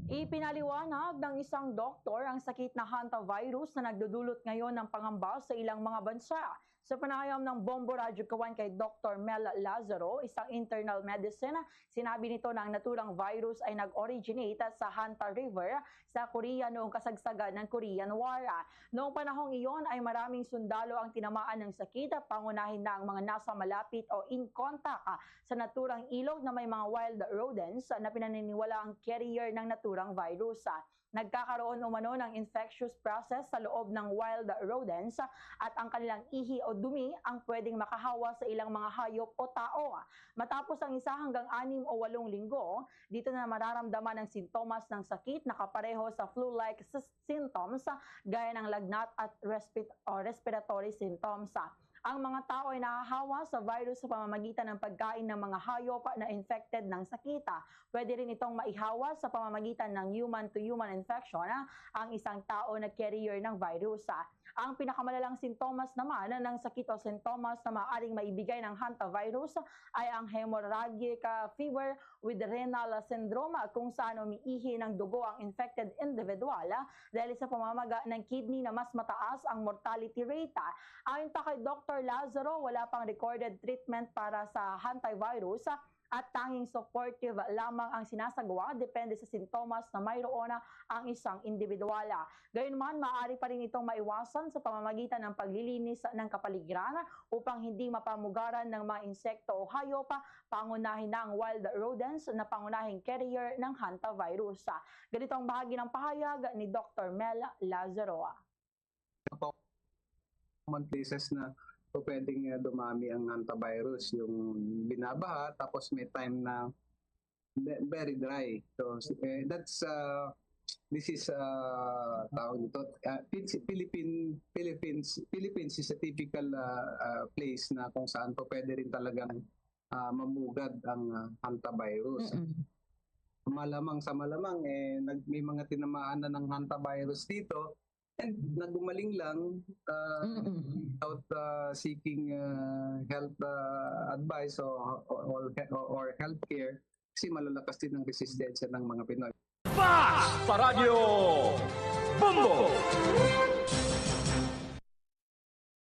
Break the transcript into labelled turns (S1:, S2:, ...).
S1: Ipinaliwanag ng isang doktor ang sakit na hantavirus na nagdudulot ngayon ng pangamba sa ilang mga bansa. Sa panayam ng Bombo Radyo Kawan kay Dr. Mel Lazaro, isang internal medicine, sinabi nito na ang naturang virus ay nag-originate sa Hanta River sa Korea noong kasagsagan ng Korean War. Noong panahong iyon ay maraming sundalo ang tinamaan ng sakit, pangunahin na ang mga nasa malapit o in contact sa naturang ilog na may mga wild rodents na pinaniniwala ang carrier ng naturang virus. Nagkakaroon umano ng infectious process sa loob ng wild rodents at ang kanilang ihi o dumi ang pwedeng makahawa sa ilang mga hayop o tao. Matapos ang 1 hanggang 6 o 8 linggo, dito na mararamdaman ang sintomas ng sakit na kapareho sa flu-like symptoms gaya ng lagnat at respiratory symptoms. Ang mga tao ay nahahawa sa virus sa pamamagitan ng pagkain ng mga hayop na infected ng sakita. Pwede rin itong maihawa sa pamamagitan ng human-to-human infection ang isang tao na carrier ng virus. Ang pinakamalalang sintomas naman ng sakit o sintomas na maaaring maibigay ng hantavirus ay ang hemorrhagic fever with renal syndrome kung saan umiihi ng dugo ang infected individual dahil sa pamamaga ng kidney na mas mataas ang mortality rate. Ayon pa kay Dr. Lazaro, wala pang recorded treatment para sa hantavirus at tanging supportive lamang ang sinasagawa depende sa sintomas na mayroon ang isang individual. Gayunman, maaari pa rin itong maiwasan sa pamamagitan ng paglilinis ng kapaligiran upang hindi mapamugaran ng mga insekto o hayop, pangunahin na ang wild rodents na pangunahing carrier ng hantavirus. Ganito ang bahagi ng pahayag ni Dr. Mel Lazaro.
S2: Common places na pwedeng dumami ang hantavirus, yung binabaha tapos may time na very dry. So this is tawag ito, Philippines is a typical place na kung saan pwede rin talagang mamugad ang hantavirus. Malamang sa malamang may mga tinamaan na ng hantavirus dito. And nagumaling lang without seeking health advice or health care kasi malalakas din ang resistensya ng mga Pinoy.
S3: Fast sa radyo! Bombo!